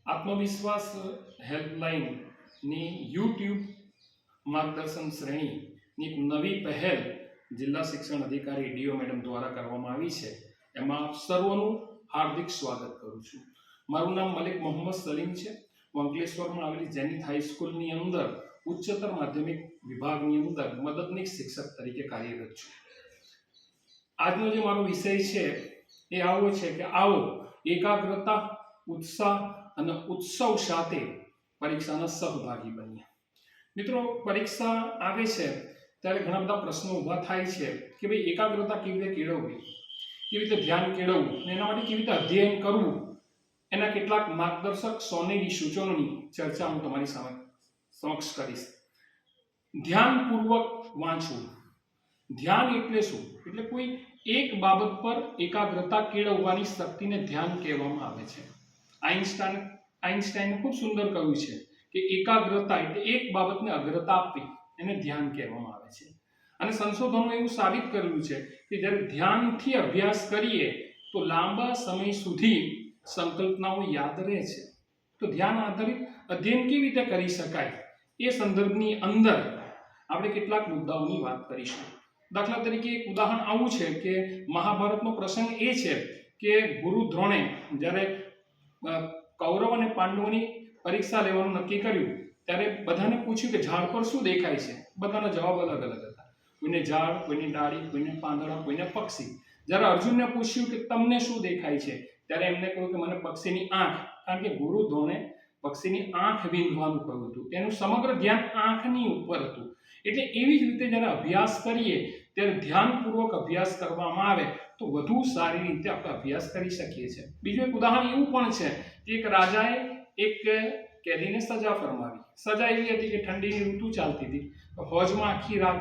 આત્મવિશ્વાસ હેલ્પલાઇનની યુટ્યુબ માર્ગદર્શન શ્રેણીની એક નવી પહેલ જિલ્લા શિક્ષણ અધિકારી ડીઓ મેડમ દ્વારા કરવામાં આવી છે. એમાં આપ સર્વનું હાર્દિક સ્વાગત કરું છું. મારું નામ મલિક મોહમ્મદ સલીમ છે. હું અંકલેશ્વરમાં આવેલી જેનિથ હાઈસ્કૂલની અંદર ઉચ્ચતર માધ્યમિક વિભાગની અંદર મદદનીશ શિક્ષક તરીકે કાર્યરત છું. આજનો જે મારો વિષય છે એ આવો છે કે આવો એકાગ્રતા, ઉત્સાહ અને ઉત્સવ સાથે પરીક્ષાના સહભાગી બનીએ. મિત્રો, પરીક્ષા આવે છે ત્યારે ઘણા બધા પ્રશ્નો ઊભા થાય છે કે ભાઈ એકાગ્રતા કેવી રીતે કેળવવી, કેવી રીતે ધ્યાન કેળવવું અને એના માટે કેવી રીતે અધ્યયન કરવું. એના કેટલાક માર્ગદર્શક સોનેરી સૂચનોની ચર્ચા હું તમારી સમક્ષ કરીશ. ધ્યાનપૂર્વક વાંચવું. ધ્યાન એટલે શું? એટલે કોઈ એક બાબત પર એકાગ્રતા કેળવવાની શક્તિને ધ્યાન કહેવામાં આવે છે. આઈન્સ્ટાઈને ખૂબ સુંદર કહ્યું છે કે એકાગ્રતા એટલે એક બાબતને અગ્રતા આપવી, એને ધ્યાન કહેવામાં આવે છે. અને સંશોધનો એવું સાબિત કરેલું છે કે જ્યારે ધ્યાનથી અભ્યાસ કરીએ તો લાંબા સમય સુધી સંકલ્પનાઓ યાદ રહે છે. તો ધ્યાન આધારિત અધ્યયન કેવી રીતે કરી શકાય એ સંદર્ભની અંદર આપણે કેટલાક મુદ્દાઓની વાત કરીશું. દાખલા તરીકે એક ઉદાહરણ આવું છે કે મહાભારતનો પ્રસંગ એ છે કે ગુરુ દ્રોણે જ્યારે કૌરવ અને પાંડવોની પરીક્ષા લેવાનું નક્કી કર્યું ત્યારે બધાને પૂછ્યું કે ઝાડ પર શું દેખાય છે. બધાના જવાબ અલગ અલગ હતા. કોઈને ઝાડ, કોઈની ડાળી, કોઈને પાંદડા, કોઈને પક્ષી. જ્યારે અર્જુનને પૂછ્યું કે તમને શું દેખાય છે ત્યારે એમને કહ્યું કે મને પક્ષીની આંખ, કારણ કે ગુરુ દ્રોણે પક્ષીની આંખ વીંધવાનું કહ્યું હતું. એનું સમગ્ર ધ્યાન આંખની ઉપર હતું. એટલે એવી જ રીતે જ્યારે અભ્યાસ કરીએ ત્યારે ધ્યાનપૂર્વક અભ્યાસ કરવામાં આવે તો વધુ સારી રીતે આપણે અભ્યાસ કરી શકીએ છીએ. બીજું એક ઉદાહરણ એવું પણ છે કે એક રાજાએ એક કેદીને સજા ફરમાવી. સજા એવી હતી કે ઠંડીની ઋતુ ચાલતી હતી. હોજમાં આખી રાત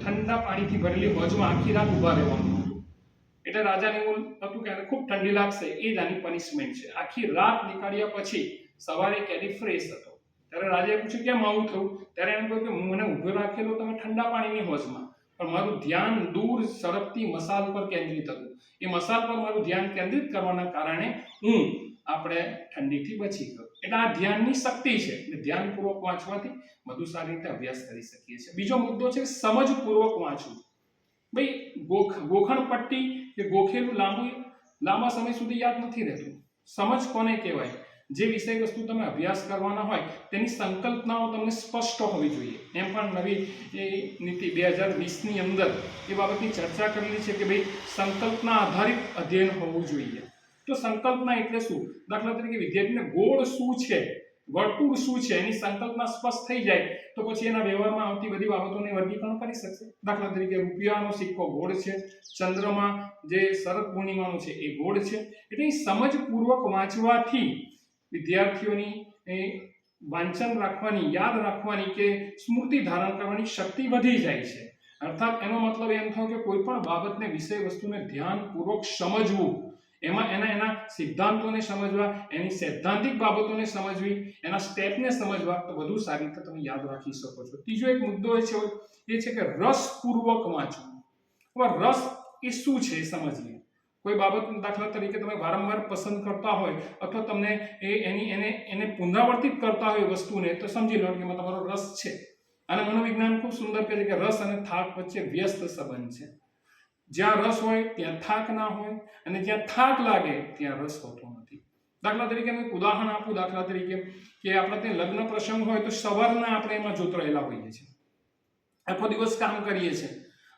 ઠંડા પાણીથી ભરેલી હોજમાં આખી રાત ઊભા રહેવાનું હતું. એટલે રાજાને એવું હતું કે ખૂબ ઠંડી લાગશે, એ જ આની પનિશમેન્ટ છે. આખી રાત નીકાળ્યા પછી સવારે કેદી ફ્રેશ હતો. ત્યારે રાજાએ પૂછ્યું કેમ આવું થયું? ત્યારે એમ કહ્યું કે મને ઊભો રાખેલો તમે ઠંડા પાણીની હોજમાં, પણ મારું ધ્યાન દૂર સળગતી મસાલ પર કેન્દ્રિત હતું. એ મસાલ પર મારું ધ્યાન કેન્દ્રિત કરવાના કારણે હું આપણે ઠંડીથી બચી ગયો. એટલે આ ધ્યાનની શક્તિ છે. એટલે ધ્યાનપૂર્વક વાંચવાથી વધુ સારી રીતે અભ્યાસ કરી શકીએ છીએ. બીજો મુદ્દો છે સમજપૂર્વક વાંચવું. ભાઈ ગોખણ પટ્ટી કે ગોખેલું લાંબા સમય સુધી યાદ નથી રહેતું. સમજ કોને કહેવાય? જે વિષય વસ્તુ તમે અભ્યાસ કરવાના હોય તેની સંકલ્પનાઓ તમને સ્પષ્ટ હોવી જોઈએ. એમ પણ નવી નીતિ 2020ની અંદર એ બાબતની ચર્ચા કરેલી છે કે ભાઈ સંકલ્પના આધારિત અધ્યયન હોવું જોઈએ. તો સંકલ્પના એટલે શું? દાખલા તરીકે વિદ્યાર્થીને ગોળ શું છે, વર્તુળ શું છે, એની સંકલ્પના સ્પષ્ટ થઈ જાય તો પછી એના વ્યવહારમાં આવતી બધી બાબતોને વર્ગીકરણ કરી શકશે. દાખલા તરીકે રૂપિયાનો સિક્કો ગોળ છે, ચંદ્રમાં જે શરદ પૂર્ણિમાનો છે એ ગોળ છે. એટલે સમજપૂર્વક વાંચવાથી વિદ્યાર્થીઓની વાંચન રાખવાની, યાદ રાખવાની કે સ્મૃતિ ધારણ કરવાની શક્તિ વધી જાય છે. અર્થાત એનો મતલબ એમ થયો કે કોઈ પણ બાબતને, વિષય વસ્તુને ધ્યાનપૂર્વક સમજવું, એમાં એના સિદ્ધાંતોને સમજવા, એની સૈદ્ધાંતિક બાબતોને સમજવી, એના સ્ટેપને સમજવા તો વધુ સારી રીતે તમે યાદ રાખી શકો છો. ત્રીજો એક મુદ્દો એ છે કે રસપૂર્વક વાંચવું. હવે રસ એ શું છે એ સમજીએ. કોઈ બાબત દાખલા તરીકે તમે વારંવાર પસંદ કરતા હોય અથવા તમને એને પુનરાવર્તિત કરતા હોય વસ્તુને તો સમજી લો કે એમાં તમારો રસ છે. અને મનોવિજ્ઞાન ખૂબ સુંદર કહે છે કે રસ અને થાક વચ્ચે વ્યસ્ત સંબંધ છે. જ્યાં રસ હોય ત્યાં થાક ના હોય, અને જ્યાં થાક લાગે ત્યાં રસ હોતો નથી. દાખલા તરીકે હું એક ઉદાહરણ આપું. દાખલા તરીકે કે આપણે ત્યાં લગ્ન પ્રસંગ હોય તો સવારના આપણે એમાં જોતરાયેલા હોઈએ છીએ, આખો દિવસ કામ કરીએ છીએ,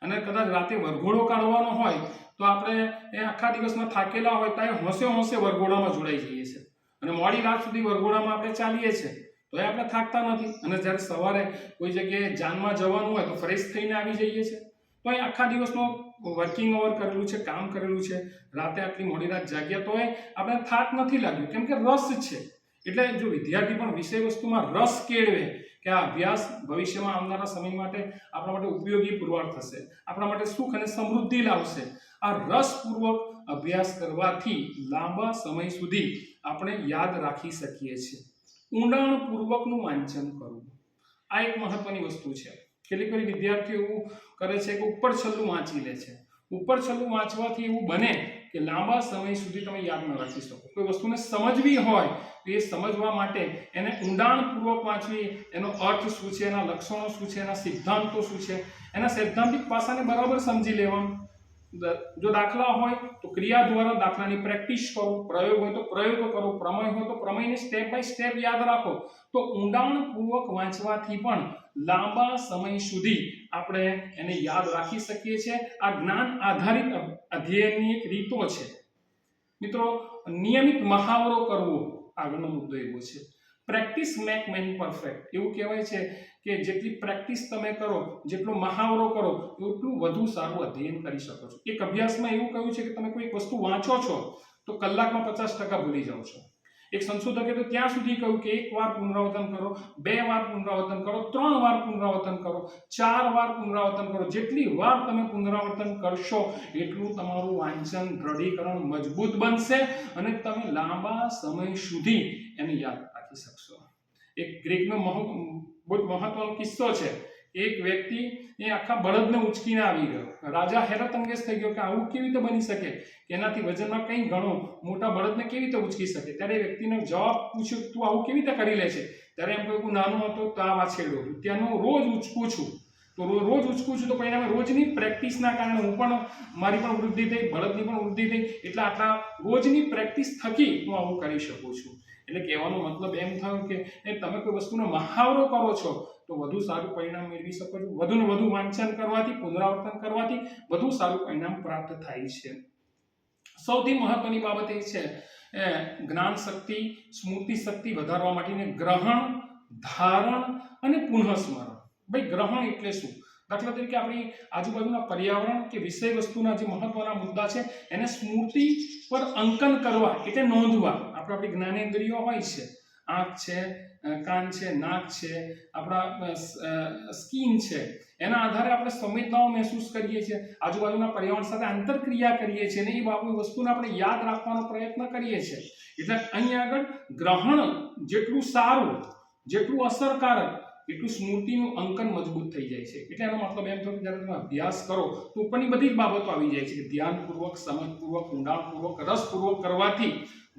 અને કદાચ રાતે વરઘોડો કાઢવાનો હોય તો આપણે આખા દિવસમાં થાકેલા હોય તો હોંશે વરઘોડામાં જોડાઈ જઈએ છીએ, અને મોડી રાત સુધી વરઘોડામાં આપણે ચાલીએ છીએ તો એ આપણે થાકતા નથી. અને જ્યારે સવારે કોઈ જગ્યાએ જાનમાં જવાનું હોય તો ફ્રેશ થઈને આવી જઈએ છીએ. તો એ આખા દિવસનો વર્કિંગ ઓવર કરેલું છે, કામ કરેલું છે, રાતે આટલી મોડી રાત જાગ્યા તો આપણે થાક નથી લાગ્યું, કેમ કે રસ છે. એટલે જો વિદ્યાર્થી પણ વિષય વસ્તુમાં રસ કેળવે કે આ અભ્યાસ ભવિષ્યમાં આવનારા સમય માટે આપણા માટે ઉપયોગી પુરવાર થશે, આપણા માટે સુખ અને સમૃદ્ધિ લાવશે. આ રસપૂર્વક અભ્યાસ કરવાથી લાંબા સમય સુધી આપણે યાદ રાખી શકીએ છીએ. ઊંડાણપૂર્વકનું વાંચન કરવું, આ એક મહત્વની વસ્તુ છે. કેટલીક વિદ્યાર્થીઓ એવું કરે છે કે ઉપર છલ્લું વાંચી લે છે. ઉપર છલ્લું વાંચવાથી એવું બને કે લાંબા સમય સુધી તમે યાદ ન રાખી શકો. કોઈ વસ્તુને સમજવી હોય તો એ સમજવા માટે એને ઊંડાણપૂર્વક વાંચવી, એનો અર્થ શું છે, એના લક્ષણો શું છે, એના સિદ્ધાંતો શું છે, એના સૈદ્ધાંતિક પાસાને બરાબર સમજી લેવાનું. જો દાખલા હોય તો ક્રિયા દ્વારા દાખલાની પ્રેક્ટિસ કરો, પ્રયોગ હોય તો પ્રયોગ કરો, પ્રમેય હોય તો પ્રમેયને સ્ટેપ બાય સ્ટેપ યાદ રાખો. તો ઊંડાણપૂર્વક વાંચવાથી પણ લાંબા સમય સુધી આપણે એને યાદ રાખી શકીએ છીએ. આ જ્ઞાન આધારિત અધ્યયનની એક રીતો છે. મિત્રો, નિયમિત મહાવરો કરવો આગળનો મુદ્દો એવો છે. Practice make main perfect. એવું કહેવાય છે કે જેટલી પ્રેક્ટિસ તમે કરો, જેટલો મહાવરો કરો, એટલું વધુ સારું અધ્યયન કરી શકો છો. એક અભ્યાસમાં એવું કહ્યું છે કે તમે કોઈ વસ્તુ વાંચો છો તો કલાકમાં 50% ભૂલી જાઓ છો. એક સંશોધકે તો ત્યાં સુધી કહ્યું કે 1 વાર પુનરાવર્તન કરો, 2 વાર પુનરાવર્તન કરો, 3 વાર પુનરાવર્તન કરો, 4 વાર પુનરાવર્તન કરો. જેટલી વાર તમે પુનરાવર્તન કરશો એટલું તમારું વાંચન દ્રઢીકરણ મજબૂત બનશે અને તમે લાંબા સમય સુધી એને યાદ રાખી શકશો. એક ગ્રીકનો બહુ મહત્વનો કિસ્સો છે. એક વ્યક્તિ એ આખા બળદને ઉચકીને આવી ગયો. રાજા હેરત અંગેજ થઈ ગયો કે આવું કેવી રીતે બની શકે, કે એનાથી વજનમાં કંઈ ઘણો મોટા બળદને કેવી રીતે ઉચકી શકે. ત્યારે એ વ્યક્તિને જવાબ પૂછ્યો, તું આવું કેવી રીતે કરી લે છે? ત્યારે એમ કહ્યું, હું નાનો હતો તો આ વાછેડો ત્યાંનો રોજ ઉચકું છું, તો રોજ ઉચકું છું, તો પરિણામે રોજની પ્રેક્ટિસના કારણે હું પણ, મારી પણ વૃદ્ધિ થઈ, બળદની પણ વૃદ્ધિ થઈ, એટલે આટલા રોજની પ્રેક્ટિસ થકી હું આવું કરી શકું છું. એટલે કહેવાનો મતલબ એમ થયો કે તમે કોઈ વસ્તુનો મહાવરો કરો છો તો વધુ સારું પરિણામ મેળવી શકો છો. વધુને વધુ વાંચન કરવાથી, પુનરાવર્તન કરવાથી વધુ સારું પરિણામ પ્રાપ્ત થાય છે. સૌથી મહત્વની બાબત એ છે જ્ઞાન શક્તિ, સ્મૃતિ શક્તિ વધારવા માટેની ગ્રહણ, ધારણ અને પુનઃસ્મરણ. ભાઈ, ગ્રહણ એટલે શું? દાખલા તરીકે આપણી આજુબાજુના પર્યાવરણ કે વિષય વસ્તુના જે મહત્વના મુદ્દા છે એને સ્મૃતિ પર અંકન કરવા એટલે નોંધવા. આપણી જ્ઞાનેન્દ્રિયો હોય છે, આંખ છે, કાન છે, નાક છે, આપણા સ્કિન છે, એના આધારે આપણે સંવેદનાઓ મહેસૂસ કરીએ છીએ, આજુબાજુના પર્યાવરણ સાથે આંતરક્રિયા કરીએ છીએ અને એ બાબત વસ્તુને આપણે યાદ રાખવાનો પ્રયત્ન કરીએ છીએ. એટલે અહીં આગળ ગ્રહણ જેટલું સારું, જેટલું અસરકારક, એટલું સ્મૃતિનું અંકન મજબૂત થઈ જાય છે. એટલે એનો મતલબ એમ થયો કે જ્યારે તમે અભ્યાસ કરો તો ઉપરની બધી જ બાબતો આવી જાય છે કે ધ્યાનપૂર્વક, સમજપૂર્વક, ઊંડાણપૂર્વક, રસપૂર્વક કરવાથી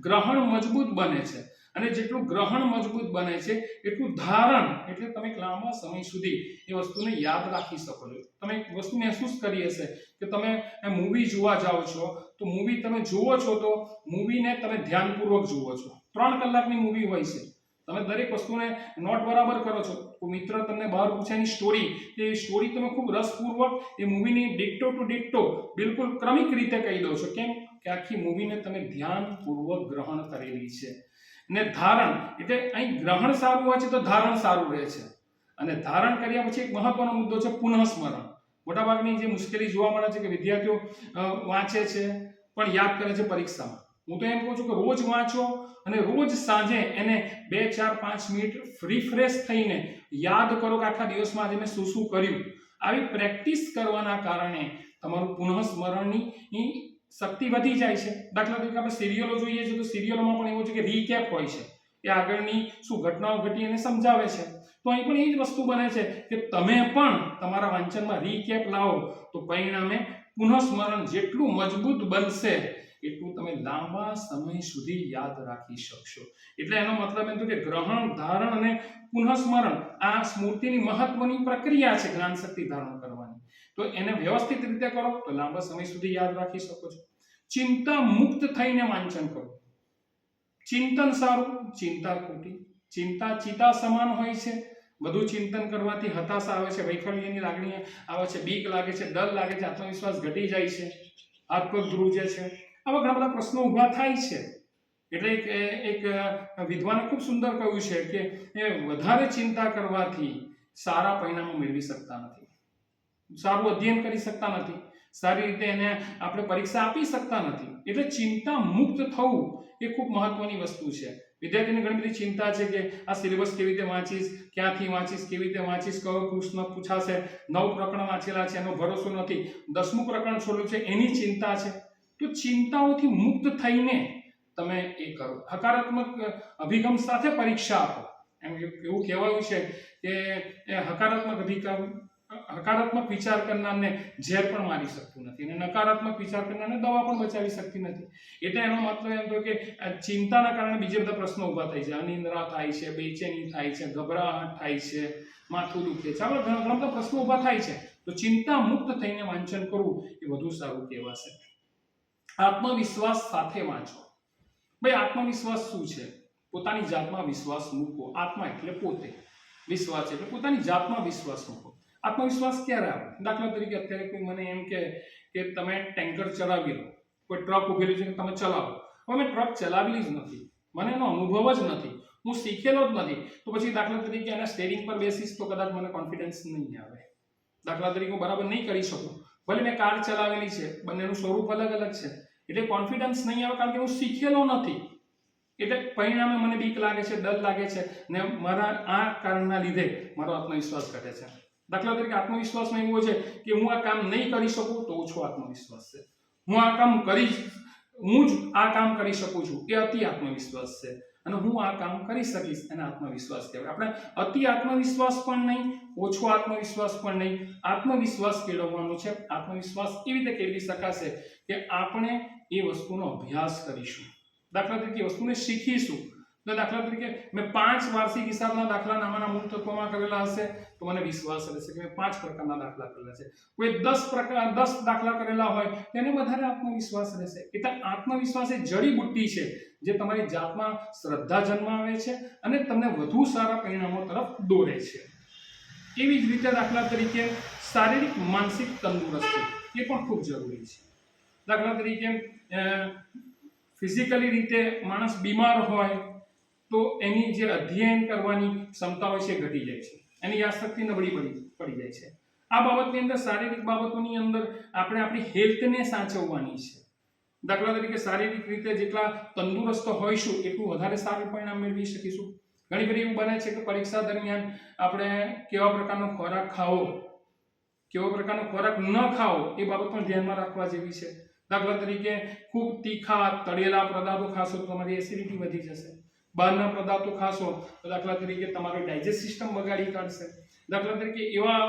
ગ્રહણ મજબૂત બને છે. અને જેટલું ગ્રહણ મજબૂત બને છે એટલું ધારણ, એટલે તમે લાંબા સમય સુધી એ વસ્તુને યાદ રાખી શકો છો. તમે એક વસ્તુ મહેસૂસ કરી હશે કે તમે મૂવી જોવા જાઓ છો, તો મૂવી તમે જુઓ છો તો મૂવીને તમે ધ્યાનપૂર્વક જુઓ છો. 3 કલાકની મૂવી હોય છે, તમે દરેક વસ્તુને નોટ બરાબર કરો છો. મિત્ર તમને બહાર પૂછેની સ્ટોરી, એ સ્ટોરી તમે ખૂબ રસપૂર્વક એ મૂવીની ડિક્ટો ટુ ડિક્ટો બિલકુલ ક્રમિક રીતે કહી દો છો. કેમ? કે આખી મૂવીને તમે ધ્યાનપૂર્વક ગ્રહણ કરેલી છે. ને ધારણ એટલે અહીં ગ્રહણ સારું હોય છે તો ધારણ સારું રહે છે. અને ધારણ કર્યા પછી એક મહત્વનો મુદ્દો છે પુનઃસ્મરણ. મોટાભાગની જે મુશ્કેલી જોવા મળે છે કે વિદ્યાર્થીઓ વાંચે છે પણ યાદ કરે છે પરીક્ષામાં. હું તો એમ કહું છું કે રોજ વાંચો અને રોજ સાંજે એને 2, 4, 5 મિનિટ રિફ્રેશ થઈને યાદ કરો કે આખા દિવસમાં આજે મેં શું શું કર્યું. આવી પ્રેક્ટિસ કરવાના કારણે તમારું પુનઃસ્મરણની શક્તિ વધી જાય છે. દાખલા તરીકે આપણે સિરિયલો જોઈએ છીએ તો સિરિયલોમાં પણ એવું છે કે રીકેપ હોય છે, એ આગળની શું ઘટનાઓ ઘટી એને સમજાવે છે. તો અહીં પણ એ જ વસ્તુ બને છે કે તમે પણ તમારા વાંચનમાં રીકેપ લાવો તો પરિણામે પુનઃસ્મરણ જેટલું મજબૂત બનશે એટલું તમે લાંબા સમય સુધી યાદ રાખી શકશો. એટલે એનો મતલબ એમ કે ગ્રહણ, ધારણ અને પુનઃસ્મરણ આ સ્મૃતિની મહત્વની પ્રક્રિયા છે જ્ઞાન શક્તિ ધારણ કરવાની. તો એને વ્યવસ્થિત રીતે કરો તો લાંબા સમય સુધી યાદ રાખી શકો છો. ચિંતા મુક્ત થઈને વાંચન કરો. ચિંતન સારું, ચિંતા ખોટી. ચિંતા ચિતા સમાન હોય છે. વધુ ચિંતન કરવાથી હતાશા આવે છે, વૈફલ્યની લાગણી આવે છે, બીક લાગે છે, ડર લાગે છે, આત્મવિશ્વાસ ઘટી જાય છે, હાથ પગ ધ્રુજે છે. આવા ઘણા બધા પ્રશ્નો ઊભા થાય છે. એટલે એક વિદ્વાને ખૂબ સુંદર કહ્યું છે કે વધારે ચિંતા કરવાથી સારા પરિણામો મેળવી શકતા નથી, સારું અધ્યયન કરી શકતા નથી, સારી રીતે એને આપણે પરીક્ષા આપી શકતા નથી. એટલે ચિંતા મુક્ત થવું એ ખૂબ મહત્વની વસ્તુ છે. વિદ્યાર્થીને ઘણી બધી ચિંતા છે કે આ સિલેબસ કેવી રીતે વાંચીશ, ક્યાંથી વાંચીશ, કેવી રીતે વાંચીશ, કયો પ્રશ્ન પૂછાશે, 9 પ્રકરણ વાંચેલા છે એનો ભરોસો નથી, 10મું પ્રકરણ છોડ્યું છે એની ચિંતા છે. તો ચિંતાઓથી મુક્ત થઈને તમે એ કરો. હકારાત્મક અભિગમ સાથે પરીક્ષા આપો. એમ એવું કહેવાયું છે કે હકારાત્મક હકારાત્મક વિચાર કરનારને ઝેર પણ મારી શકતું નથી અને નકારાત્મક વિચાર કરનારને દવા પણ બચાવી શકતી નથી. એટલે એનો મતલબ એમ થયો કે ચિંતાના કારણે બીજા બધા પ્રશ્નો ઊભા થાય છે. અનિદ્રા થાય છે, બેચેની થાય છે, ગભરાટ થાય છે, માથું દુખે છે, આવા ઘણા બધા પ્રશ્નો ઊભા થાય છે. તો ચિંતા મુક્ત થઈને વાંચન કરવું એ વધુ સારું કહેવાશે. આત્મવિશ્વાસ સાથે વાંચો. ભાઈ આત્મવિશ્વાસ શું છે? પોતાની જાતમાં વિશ્વાસ મૂકો. આત્મા એટલે પોતે, વિશ્વાસ એટલે પોતાની જાતમાં વિશ્વાસ મૂકો. આત્મવિશ્વાસ ક્યારે આવે? દાખલા તરીકે અત્યારે કોઈ મને એમ કે તમે ટેન્કર ચલાવી લો, કોઈ ટ્રક ઉભેલી છે કે તમે ચલાવો. હવે મેં ટ્રક ચલાવેલી જ નથી, મને એનો અનુભવ જ નથી, હું શીખેલો જ નથી, તો પછી દાખલા તરીકે એના સ્ટેરિંગ પર બેસીશ તો કદાચ મને કોન્ફિડન્સ નહીં આવે. દાખલા તરીકે હું બરાબર નહીં કરી શકું. ભલે મેં કાર ચલાવેલી છે, બંનેનું સ્વરૂપ અલગ અલગ છે, એટલે કોન્ફિડન્સ નહીં આવે કારણ કે હું શીખેલો નથી. એટલે પરિણામે મને બીક લાગે છે, ડર લાગે છે ને મારા આ કારણના લીધે મારો આત્મવિશ્વાસ ઘટે છે. દાખલા તરીકે આત્મવિશ્વાસમાં એવું છે કે હું આ કામ નહીં કરી શકું તો ઓછો આત્મવિશ્વાસ છે. હું જ આ કામ કરી શકું છું એ અતિ આત્મવિશ્વાસ છે. અને હું આ કામ કરી શકીશ એને આત્મવિશ્વાસ કહેવાય. આપણે અતિ આત્મવિશ્વાસ પણ નહીં, ઓછો આત્મવિશ્વાસ પણ નહીં. આત્મવિશ્વાસ કેળવવાનો છે. આત્મવિશ્વાસ એવી રીતે કેળવી શકાશે કે આપણે એ વસ્તુનો અભ્યાસ કરીશું. દાખલા તરીકે વસ્તુને શીખીશું. તો દાખલા તરીકે મેં 5 વાર્ષિક હિસાબના દાખલા નામાના મૂળ તત્વોમાં કરેલા હશે તો મને વિશ્વાસ રહેશે કે મેં 5 પ્રકારના દાખલા કરેલા છે. કોઈ 10 દાખલા કરેલા હોય તેને વધારે આત્મવિશ્વાસ રહેશે. એટલે આત્મવિશ્વાસ એ જડીબુટ્ટી છે જે તમારી જાતમાં શ્રદ્ધા જન્માવે છે અને તમને વધુ સારા પરિણામો તરફ દોરે છે. એવી જ રીતે દાખલા તરીકે શારીરિક માનસિક તંદુરસ્તી એ પણ ખૂબ જરૂરી છે. દાખલા તરીકે ફિઝિકલી રીતે માણસ બીમાર હોય તો એની જે અધ્યયન કરવાની ક્ષમતા હોય છે ઘટી જાય છે, એની યાદશક્તિ નબળી પડી જાય છે. આ બાબતની અંદર શારીરિક બાબતોની અંદર આપણે આપણી હેલ્થને સાચવવાની છે. દાખલા તરીકે શારીરિક રીતે જેટલા તંદુરસ્ત હોઈશું એટલું વધારે સારું પરિણામ મેળવી શકીશું. ઘણી બધી એવું બને છે કે પરીક્ષા દરમિયાન આપણે કેવા પ્રકારનો ખોરાક ખાવો, કેવો પ્રકારનો ખોરાક ન ખાવો એ બાબત પણ ધ્યાનમાં રાખવા જેવી છે. દાખલા તરીકે ખૂબ તીખા તળેલા પદાર્થો ખાશો તો તમારી એસિડિટી વધી જશે. બહારના પદાર્થો ખાશો તો દાખલા તરીકે તમારી ડાયજેસ્ટ સિસ્ટમ બગાડી કાઢશે. દાખલા તરીકે એવા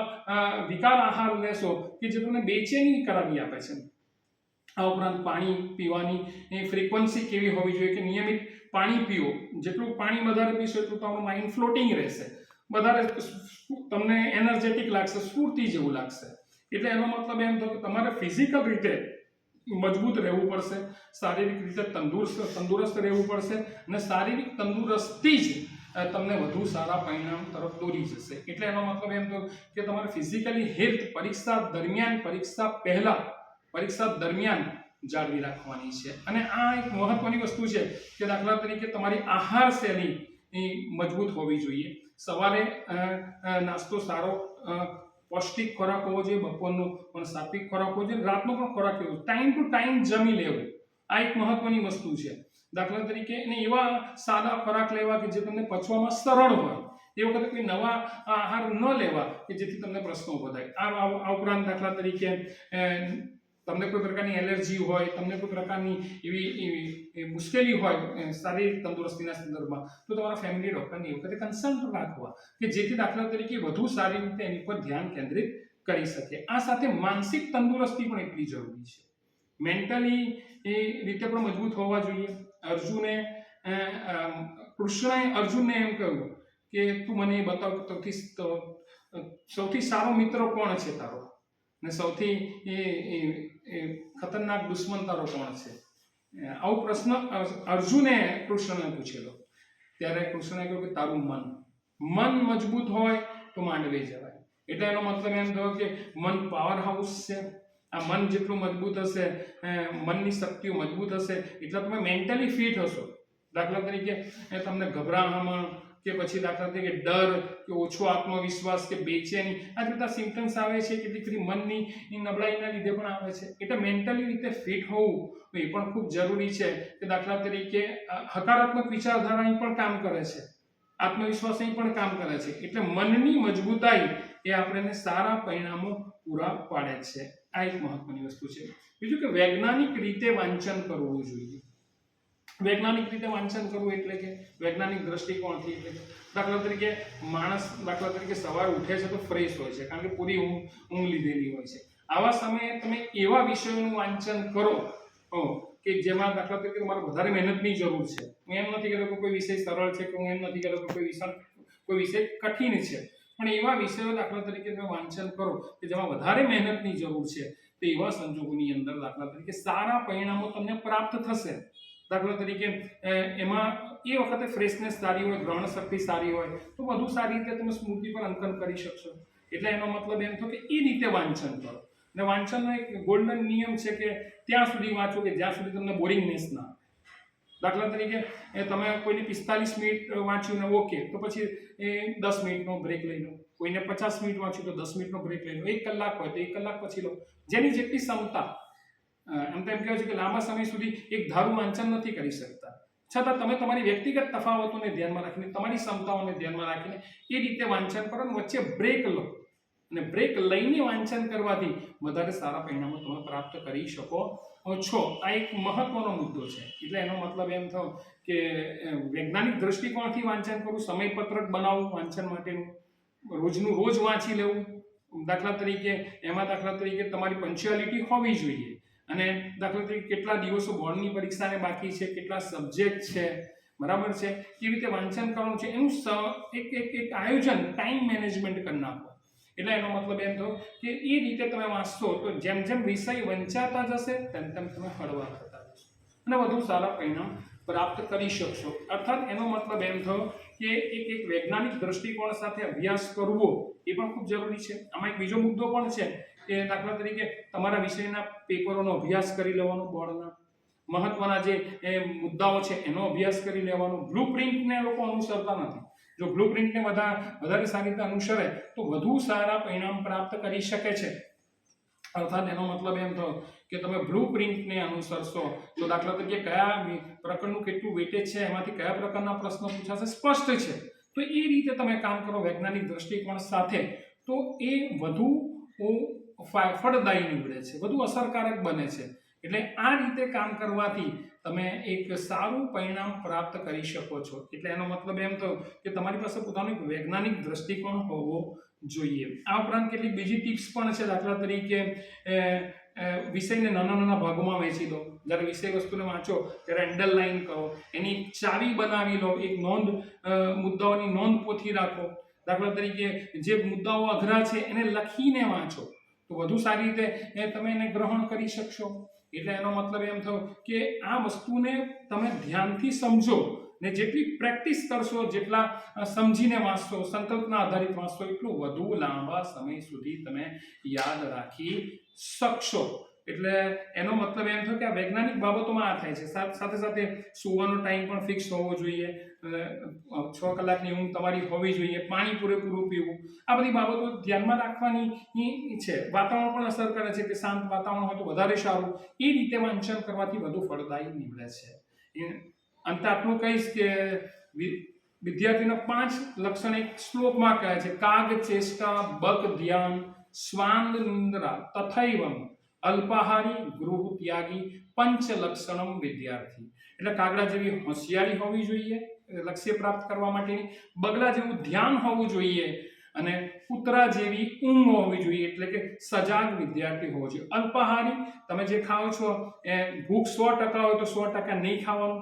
વિકાર આહાર લેશો કે જે તમને બેચેની કરાવી આપે છે. આ ઉપરાંત પાણી પીવાની ફ્રીક્વન્સી કેવી હોવી જોઈએ કે નિયમિત પાણી પીઓ. જેટલું પાણી વધારે પીશો એટલું તમારું માઇન્ડ ફ્લોટિંગ રહેશે, વધારે તમને એનર્જેટિક લાગશે, સ્ફૂર્તિ જેવું લાગશે. એટલે એનો મતલબ એમ થયો કે તમારે ફિઝિકલ રીતે મજબૂત રહેવું પડશે, શારીરિક રીતે તંદુરસ્ત રહેવું પડશે અને શારીરિક તંદુરસ્તી જ તમને વધુ સારા પરિણામ તરફ દોરી જશે. એટલે એનો મતલબ એમ થયો કે તમારે ફિઝિકલી હેલ્થ પરીક્ષા દરમિયાન, પરીક્ષા પહેલા, પરીક્ષા દરમિયાન જાળવી રાખવાની છે. અને આ એક મહત્વની વસ્તુ છે કે દાખલા તરીકે તમારી આહાર શૈલી મજબૂત હોવી જોઈએ. સવારે નાસ્તો સારો પૌષ્ટિક ખોરાક હોવો જોઈએ, બપોરનો પણ સાત્વિક ખોરાક હોવો જોઈએ, રાતનો પણ ખોરાક હોવો જોઈએ. ટાઈમ ટુ ટાઈમ જમી લેવું આ એક મહત્વની વસ્તુ છે. દાખલા તરીકે એવા સાદા ખોરાક લેવા કે જે તમને પચવામાં સરળ હોય. એ વખતે કોઈ નવા આહાર ન લેવા કે જેથી તમને પ્રશ્નો ઉભો થાય. આ ઉપરાંત દાખલા તરીકે તમને કોઈ પ્રકારની એલર્જી હોય, તમને કોઈ પ્રકારની એવી મુશ્કેલી હોય શારીરિક તંદુરસ્તીના સંદર્ભમાં તો તમારા ફેમિલી ડૉક્ટરની એ વખતે કન્સલ્ટ રાખવા કે જેથી દાખલા તરીકે વધુ સારી રીતે એની પર ધ્યાન કેન્દ્રિત કરી શકે. આ સાથે માનસિક તંદુરસ્તી પણ એટલી જરૂરી છે. મેન્ટલી એ રીતે પણ મજબૂત હોવા જોઈએ. કૃષ્ણએ અર્જુનને એમ કહ્યું કે તું મને એ બતાવ કે સૌથી સારો મિત્ર કોણ છે તારો ને સૌથી ખતરનાક દુશ્મન તારો કોણ છે. આવો પ્રશ્ન અર્જુને કૃષ્ણને પૂછેલો. ત્યારે કૃષ્ણએ કહ્યું કે તારું મન મજબૂત હોય તો માંડવે જવાય. એટલે એનો મતલબ એમ થયો કે મન પાવર હાઉસ છે. આ મન જેટલું મજબૂત હશે, મનની શક્તિઓ મજબૂત હશે એટલે તમે મેન્ટલી ફિટ હશો. દાખલા તરીકે તમને ગભરામણ કે પછી દાખલા તરીકે ડર કે ઓછો આત્મવિશ્વાસ કે બેચેની આ બધા સિમ્પટમ્સ આવે છે કેટલીક બધી મનની નબળાઈના લીધે પણ આવે છે. એટલે મેન્ટલી રીતે ફિટ હોવું એ પણ ખૂબ જરૂરી છે કે દાખલા તરીકે હકારાત્મક વિચારધારા પણ કામ કરે છે, આત્મવિશ્વાસ પણ કામ કરે છે. એટલે મનની મજબૂતાઈ એ આપણને સારા પરિણામો પૂરા પાડે છે. આ એક મહત્વની વસ્તુ છે. બીજું કે વૈજ્ઞાનિક રીતે વાંચન કરવું જોઈએ. વૈજ્ઞાનિક રીતે વાંચન કરવું એટલે કે વૈજ્ઞાનિક દ્રષ્ટિકોણથી એટલે કે દાખલા તરીકે માણસ દાખલા તરીકે સવારે ઉઠે છે તો ફ્રેશ હોય છે, કારણ કે પૂરી ઊંઘ લીધેલી હોય છે. આવા સમયે તમે એવા વિષયોનું વાંચન કરો કે જેમાં દાખલા તરીકે તમારે વધારે મહેનતની જરૂર છે. હું એમ નથી કહેતો કે કોઈ વિષય સરળ છે, કે હું એમ નથી કહેતો કે કોઈ વિષય કઠિન છે, પણ એવા વિષયો દાખલા તરીકે તમે વાંચન કરો કે જેમાં વધારે મહેનતની જરૂર છે, તો એવા સંજોગોની અંદર દાખલા તરીકે સારા પરિણામો તમને પ્રાપ્ત થશે. દાખલા તરીકે એમાં એ વખતે ફ્રેશનેસ સારી હોય, ગ્રહણ શક્તિ સારી હોય, તો વધુ સારી રીતે તમે સ્મૃતિ પર અંકન કરી શકશો. એટલે એનો મતલબ એમ થયો કે એ રીતે વાંચન કરો. અને વાંચનનો એક ગોલ્ડન નિયમ છે કે ત્યાં સુધી વાંચો કે જ્યાં સુધી તમને બોરિંગનેસ ના આવે. દાખલા તરીકે તમે કોઈને 45 મિનિટ વાંચ્યું ને ઓકે, તો પછી 10 મિનિટનો બ્રેક લઈ લો. કોઈને 50 મિનિટ વાંચ્યું તો 10 મિનિટનો બ્રેક લઈ લો. 1 કલાક હોય તો 1 કલાક પછી લો, જેની જેટલી ક્ષમતા. એમ તો એમ કહેવાય છે કે લાંબા સમય સુધી એક ધારું વાંચન નથી કરી શકતા, છતાં તમે તમારી વ્યક્તિગત તફાવતોને ધ્યાનમાં રાખીને, તમારી ક્ષમતાઓને ધ્યાનમાં રાખીને એ રીતે વાંચન કરો અને વચ્ચે બ્રેક લો. અને બ્રેક લઈને વાંચન કરવાથી વધારે સારા પરિણામો તમે પ્રાપ્ત કરી શકો છો. આ એક મહત્વનો મુદ્દો છે. એટલે એનો મતલબ એમ થયો કે વૈજ્ઞાનિક દ્રષ્ટિકોણથી વાંચન કરવું, સમયપત્રક બનાવવું વાંચન માટેનું, રોજનું રોજ વાંચી લેવું. દાખલા તરીકે એમાં દાખલા તરીકે તમારી પંચ્યુઆલિટી હોવી જોઈએ, અને દાખલા તરીકે કેટલા દિવસો બોર્ડની પરીક્ષાને બાકી છે, કેટલા સબ્જેક્ટ છે, બરાબર છે, કેવી રીતે વાંચન કરવાનું છે, એનું એક આયોજન, ટાઈમ મેનેજમેન્ટ કરી નાખો. એટલે એનો મતલબ એમ થયો કે એ રીતે તમે વાંચશો તો જેમ જેમ વિષય વંચાતા જશે તેમ તેમ તમે હળવા થતા જશો અને વધુ સારા પરિણામ પ્રાપ્ત કરી શકશો. અર્થાત એનો મતલબ એમ થયો કે એક વૈજ્ઞાનિક દ્રષ્ટિકોણ સાથે અભ્યાસ કરવો એ પણ ખૂબ જરૂરી છે. આમાં એક બીજો મુદ્દો પણ છે કે દાખલા તરીકે તમારા વિષયના પેપરોનો અભ્યાસ કરી લેવાનો, બોર્ડના મહત્વના જે મુદ્દાઓ છે એનો અભ્યાસ કરી લેવાનો. બ્લુ પ્રિન્ટને લોકો અનુસરતા નથી. જો બ્લુ પ્રિન્ટને વધારે સારી રીતે અનુસરે તો વધુ સારા પરિણામ પ્રાપ્ત કરી શકે છે. અર્થાત એનો મતલબ એમ થયો કે તમે બ્લુ પ્રિન્ટને અનુસરશો તો દાખલા તરીકે કયા પ્રકારનું કેટલું વેટેજ છે, એમાંથી કયા પ્રકારના પ્રશ્નો પૂછાશે સ્પષ્ટ છે, તો એ રીતે તમે કામ કરો વૈજ્ઞાનિક દ્રષ્ટિકોણ સાથે, તો એ વધુ ફળદાયી નીવડે છે, વધુ અસરકારક બને છે. એટલે આ રીતે કામ કરવાથી તમે એક સારું પરિણામ પ્રાપ્ત કરી શકો છો. એટલે એનો મતલબ એમ થયો કે તમારી પાસે પોતાનો એક વૈજ્ઞાનિક દ્રષ્ટિકોણ હોવો જોઈએ. આ ઉપરાંત કેટલીક બીજી ટિપ્સ પણ છે. દાખલા તરીકે વિષયને નાના નાના ભાગોમાં વહેંચી દો. જ્યારે વિષય વસ્તુને વાંચો ત્યારે અંડરલાઈન કરો, એની ચાવી બનાવી લો, એક મુદ્દાઓની નોંધ પોથી રાખો. દાખલા તરીકે જે મુદ્દાઓ અઘરા છે એને લખીને વાંચો તો વધુ સારી રીતે તમે એને ગ્રહણ કરી શકશો. એટલે એનો મતલબ એમ થયો કે આ વસ્તુને તમે ધ્યાનથી સમજો ને જેટલી પ્રેક્ટિસ કરશો, જેટલા સમજીને વાંચશો, સંકલ્પના આધારિત વાંચશો, એટલું વધુ લાંબા સમય સુધી તમે યાદ રાખી શકશો. એટલે એનો મતલબ એમ થયો કે આ વૈજ્ઞાનિક બાબતોમાં આ થાય છે. સાથે સાથે સૂવાનો ટાઈમ પણ ફિક્સ હોવો જોઈએ, 6 કલાકની ઊંઘ તમારી હોવી જોઈએ, પાણી પૂરેપૂરું પીવું, આ બધી બાબતો ધ્યાનમાં રાખવાની છે. વાતાવરણ પણ અસર કરે છે કે શાંત વાતાવરણ હોય તો વધારે સારું. એ રીતે વાંચન કરવાથી વધુ ફળદાયી નીવડે છે. અંતે આટલું કહીશ કે વિદ્યાર્થીના 5 લક્ષણ એક શ્લોકમાં કહે છે: કાગ ચેષ્ટા, બક ધ્યાન, શ્વાન નિંદ્રા, તથૈવમ અલ્પાહારી, ગૃહ ત્યાગી, પંચ લક્ષણમ વિદ્યાર્થી. એટલે કાગડા જેવી હોશિયારી હોવી જોઈએ લક્ષ્ય પ્રાપ્ત કરવા માટેની, બગલા જેવું ધ્યાન હોવું જોઈએ, અને કૂતરા જેવી ઊંઘ હોવી જોઈએ, એટલે કે સજાગ વિદ્યાર્થી હોવો જોઈએ. અલ્પાહારી, તમે જે ખાઓ છો એ ભૂખ 100% હોય તો 100% નહીં ખાવાનું,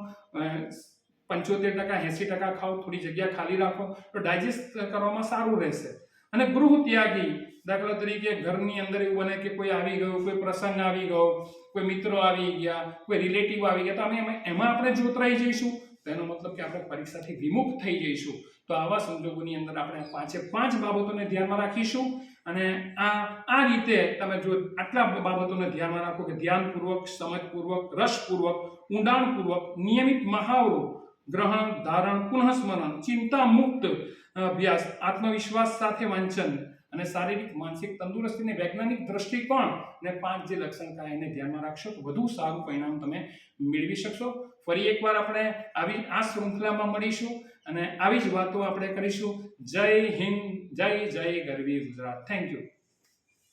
75%, 80% ખાઓ, થોડી જગ્યા ખાલી રાખો તો ડાયજેસ્ટ કરવામાં સારું રહેશે. અને ગૃહ ત્યાગી, દાખલા તરીકે ઘરની અંદર એવું બને કે કોઈ આવી ગયું, કોઈ પ્રસંગ આવી ગયો, કોઈ મિત્રો આવી ગયા, કોઈ રિલેટિવ આવી ગયા, તો એમાં આપણે જોતરાઈ જઈશું તો એનો મતલબ કે આપણે પરીક્ષાથી વિમુખ થઈ જઈશું. તો આવા સંજોગોની અંદર આપણે 5 બાબતોને ધ્યાનમાં રાખીશું. અને આ રીતે તમે જો આટલા બાબતોને ધ્યાનમાં રાખો કે ધ્યાનપૂર્વક, સમજપૂર્વક, રસપૂર્વક, ઊંડાણપૂર્વક, નિયમિત મહાવરો, ગ્રહણ, ધારણ, પુનઃસ્મરણ, ચિંતા મુક્ત અભ્યાસ, આત્મવિશ્વાસ સાથે વાંચન અને શારીરિક માનસિક તંદુરસ્તીને વૈજ્ઞાનિક દ્રષ્ટિકોણ ને 5 જે લક્ષણ કયા એને ધ્યાનમાં રાખશો તો વધુ સારું પરિણામ તમે મેળવી શકશો. ફરી એકવાર આપણે આ શૃંખલામાં મળીશું અને આવી જ વાતો આપણે કરીશું. જય હિન્દ, જય ગરવી ગુજરાત. Thank you.